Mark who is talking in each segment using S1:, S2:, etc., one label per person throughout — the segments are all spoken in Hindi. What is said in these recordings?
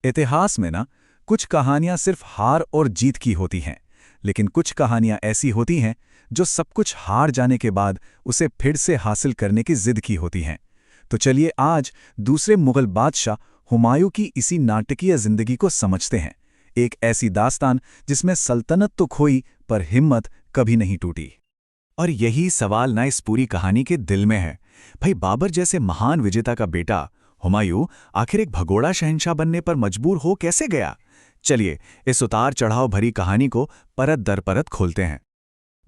S1: इतिहास में ना कुछ कहानियां सिर्फ हार और जीत की होती हैं, लेकिन कुछ कहानियां ऐसी होती हैं जो सब कुछ हार जाने के बाद उसे फिर से हासिल करने की जिद की होती हैं। तो चलिए आज दूसरे मुगल बादशाह हुमायूं की इसी नाटकीय जिंदगी को समझते हैं। एक ऐसी दास्तान जिसमें सल्तनत तो खोई पर हिम्मत कभी नहीं टूटी। और यही सवाल ना इस पूरी कहानी के दिल में है। भाई बाबर जैसे महान विजेता का बेटा हुमायूं आखिर एक भगोड़ा शहंशाह बनने पर मजबूर हो कैसे गया? चलिए इस उतार चढ़ाव भरी कहानी को परत दर परत खोलते हैं।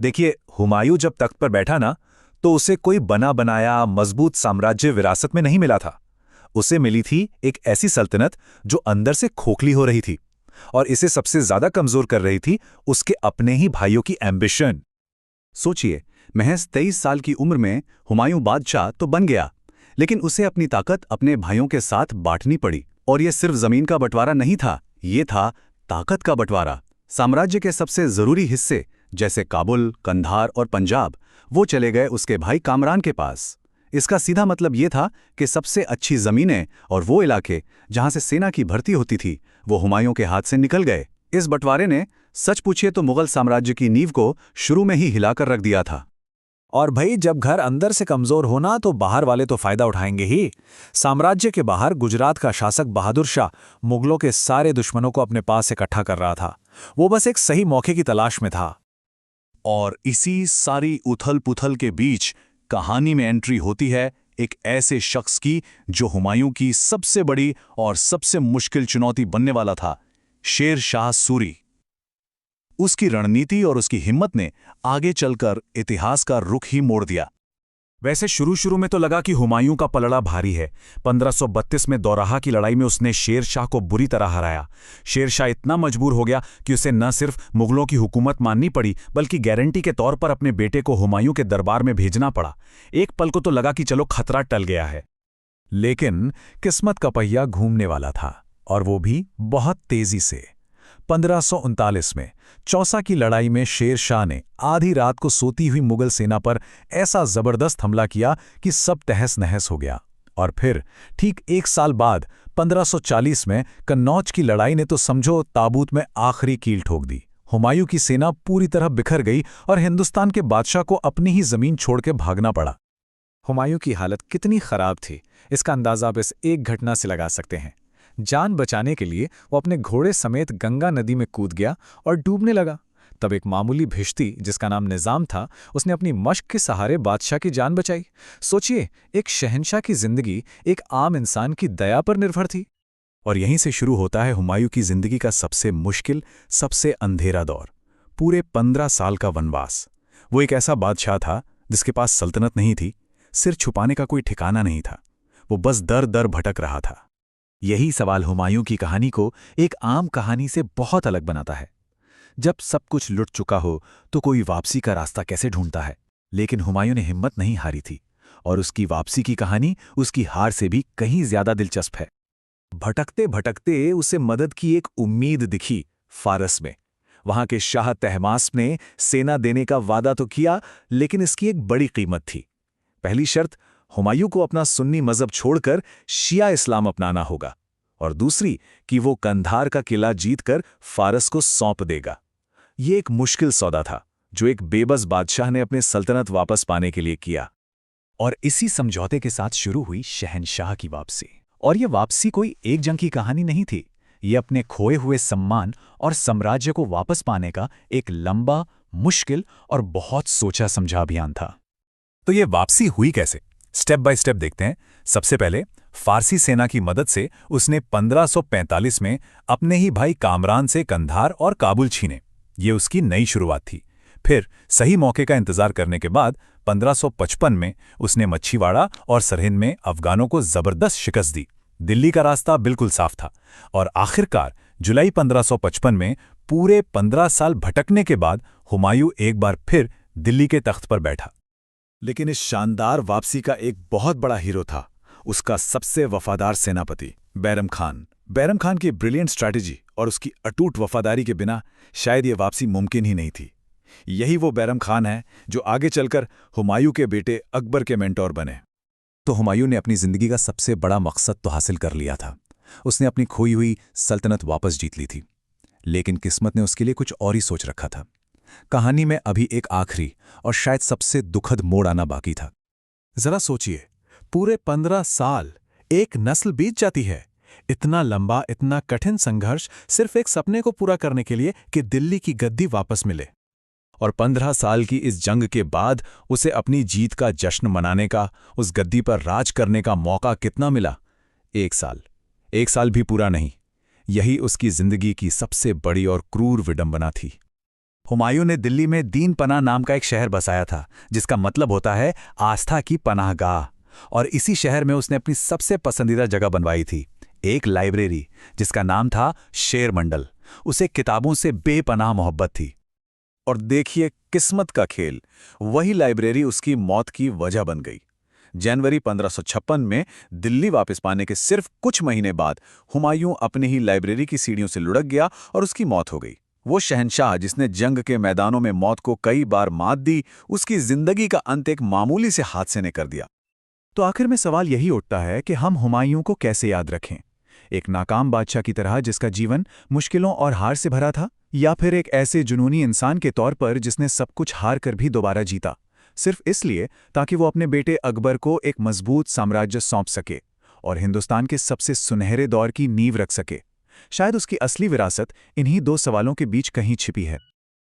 S1: देखिए, हुमायूं जब तख्त पर बैठा ना, तो उसे कोई बना बनाया मजबूत साम्राज्य विरासत में नहीं मिला था। उसे मिली थी एक ऐसी सल्तनत जो अंदर से खोखली हो रही थी, और इसे सबसे ज्यादा कमजोर कर रही थी उसके अपने ही भाइयों की एम्बिशन। सोचिए, महज 23 साल की उम्र में हुमायूं बादशाह तो बन गया, लेकिन उसे अपनी ताकत अपने भाइयों के साथ बांटनी पड़ी। और यह सिर्फ जमीन का बंटवारा नहीं था, ये था ताकत का बंटवारा। साम्राज्य के सबसे जरूरी हिस्से जैसे काबुल, कंधार और पंजाब, वो चले गए उसके भाई कामरान के पास। इसका सीधा मतलब ये था कि सबसे अच्छी जमीनें और वो इलाके जहां से सेना की भर्ती होती थी, वो हुमायूं के हाथ से निकल गए। इस बंटवारे ने सच पूछिए तो मुगल साम्राज्य की नींव को शुरू में ही हिलाकर रख दिया था। और भाई जब घर अंदर से कमजोर होना तो बाहर वाले तो फायदा उठाएंगे ही। साम्राज्य के बाहर गुजरात का शासक बहादुर शाह मुगलों के सारे दुश्मनों को अपने पास इकट्ठा कर रहा था। वो बस एक सही मौके की तलाश में था। और इसी सारी उथल पुथल के बीच कहानी में एंट्री होती है एक ऐसे शख्स की जो हुमायूं की सबसे बड़ी और सबसे मुश्किल चुनौती बनने वाला था, शेर शाह सूरी। उसकी रणनीति और उसकी हिम्मत ने आगे चलकर इतिहास का रुख ही मोड़ दिया। वैसे शुरू में तो लगा कि हुमायूं का पलड़ा भारी है। 1532 में दोराहा की लड़ाई में उसने शेर शाह को बुरी तरह हराया। शेर शाह इतना मजबूर हो गया कि उसे न सिर्फ मुगलों की हुकूमत माननी पड़ी, बल्कि गारंटी के तौर पर अपने बेटे को हुमायूं के दरबार में भेजना पड़ा। एक पल को तो लगा कि चलो खतरा टल गया है, लेकिन किस्मत का पहिया घूमने वाला था, और वो भी बहुत तेजी से। 1539 में चौसा की लड़ाई में शेर शाह ने आधी रात को सोती हुई मुगल सेना पर ऐसा जबरदस्त हमला किया कि सब तहस नहस हो गया। और फिर ठीक एक साल बाद 1540 में कन्नौज की लड़ाई ने तो समझो ताबूत में आखिरी कील ठोक दी। हुमायूं की सेना पूरी तरह बिखर गई और हिंदुस्तान के बादशाह को अपनी ही जमीन छोड़ के भागना पड़ा। हुमायूं की हालत कितनी खराब थी, इसका अंदाजा आप इस एक घटना से लगा सकते हैं। जान बचाने के लिए वो अपने घोड़े समेत गंगा नदी में कूद गया और डूबने लगा। तब एक मामूली भिश्ती जिसका नाम निजाम था, उसने अपनी मश्क के सहारे बादशाह की जान बचाई। सोचिए, एक शहंशाह की जिंदगी एक आम इंसान की दया पर निर्भर थी। और यहीं से शुरू होता है हुमायूं की जिंदगी का सबसे मुश्किल, सबसे अंधेरा दौर, पूरे 15 साल का वनवास। वो एक ऐसा बादशाह था जिसके पास सल्तनत नहीं थी, सिर छुपाने का कोई ठिकाना नहीं था। वो बस दर दर भटक रहा था। यही सवाल हुमायूं की कहानी को एक आम कहानी से बहुत अलग बनाता है। जब सब कुछ लुट चुका हो तो कोई वापसी का रास्ता कैसे ढूंढता है? लेकिन हुमायूं ने हिम्मत नहीं हारी थी, और उसकी वापसी की कहानी उसकी हार से भी कहीं ज्यादा दिलचस्प है। भटकते भटकते उसे मदद की एक उम्मीद दिखी फारस में। वहां के शाह तहमास्प ने सेना देने का वादा तो किया, लेकिन इसकी एक बड़ी कीमत थी। पहली शर्त, हुमायूं को अपना सुन्नी मजहब छोड़कर शिया इस्लाम अपनाना होगा, और दूसरी कि वो कंधार का किला जीतकर फारस को सौंप देगा। ये एक मुश्किल सौदा था जो एक बेबस बादशाह ने अपने सल्तनत वापस पाने के लिए किया। और इसी समझौते के साथ शुरू हुई शहंशाह की वापसी। और ये वापसी कोई एक जंग की कहानी नहीं थी, ये अपने खोए हुए सम्मान और साम्राज्य को वापस पाने का एक लंबा, मुश्किल और बहुत सोचा समझा अभियान था। तो ये वापसी हुई कैसे? स्टेप बाय स्टेप देखते हैं। सबसे पहले फारसी सेना की मदद से उसने 1545 में अपने ही भाई कामरान से कंधार और काबुल छीने। ये उसकी नई शुरुआत थी। फिर सही मौके का इंतजार करने के बाद 1555 में उसने मच्छीवाड़ा और सरहिंद में अफगानों को जबरदस्त शिकस्त दी। दिल्ली का रास्ता बिल्कुल साफ था, और आखिरकार जुलाई 1555 में पूरे 15 साल भटकने के बाद हुमायूं एक बार फिर दिल्ली के तख्त पर बैठा। लेकिन इस शानदार वापसी का एक बहुत बड़ा हीरो था, उसका सबसे वफादार सेनापति बैरम खान। बैरम खान की ब्रिलियंट स्ट्रैटेजी और उसकी अटूट वफादारी के बिना शायद ये वापसी मुमकिन ही नहीं थी। यही वो बैरम खान है जो आगे चलकर हुमायूं के बेटे अकबर के मेंटोर बने। तो हुमायूं ने अपनी जिंदगी का सबसे बड़ा मकसद तो हासिल कर लिया था। उसने अपनी खोई हुई सल्तनत वापस जीत ली थी। लेकिन किस्मत ने उसके लिए कुछ और ही सोच रखा था। कहानी में अभी एक आखिरी और शायद सबसे दुखद मोड़ आना बाकी था।
S2: जरा सोचिए, पूरे 15 साल, एक नस्ल बीत जाती है। इतना लंबा, इतना कठिन संघर्ष सिर्फ एक सपने को पूरा करने के लिए कि दिल्ली की गद्दी वापस मिले।
S1: और 15 साल की इस जंग के बाद उसे अपनी जीत का जश्न मनाने का, उस गद्दी पर राज करने का मौका कितना मिला? 1 साल। 1 साल भी पूरा नहीं। यही उसकी जिंदगी की सबसे बड़ी और क्रूर विडंबना थी। हुमायूं ने दिल्ली में दीन पनाह नाम का एक शहर बसाया था, जिसका मतलब होता है आस्था की पनाहगाह। और इसी शहर में उसने अपनी सबसे पसंदीदा जगह बनवाई थी, एक लाइब्रेरी जिसका नाम था शेर मंडल। उसे किताबों से बेपनाह मोहब्बत थी। और देखिए किस्मत का खेल, वही लाइब्रेरी उसकी मौत की वजह बन गई। जनवरी 1556 में दिल्ली वापस पाने के सिर्फ कुछ महीने बाद हुमायूं अपने ही लाइब्रेरी की सीढ़ियों से लुढ़क गया और उसकी मौत हो गई। वो शहंशाह जिसने जंग के मैदानों में मौत को कई बार मात दी, उसकी जिंदगी का अंत एक मामूली से हादसे ने कर दिया। तो आखिर में सवाल यही उठता है कि हम हुमायूं को कैसे याद रखें? एक नाकाम बादशाह की तरह जिसका जीवन मुश्किलों और हार से भरा था, या फिर एक ऐसे जुनूनी इंसान के तौर पर जिसने सब कुछ हार कर भी दोबारा जीता, सिर्फ इसलिए ताकि वो अपने बेटे अकबर को एक मजबूत साम्राज्य सौंप सके और हिंदुस्तान के सबसे सुनहरे दौर की नींव रख सके? शायद उसकी असली विरासत इन्हीं दो सवालों के बीच कहीं छिपी है।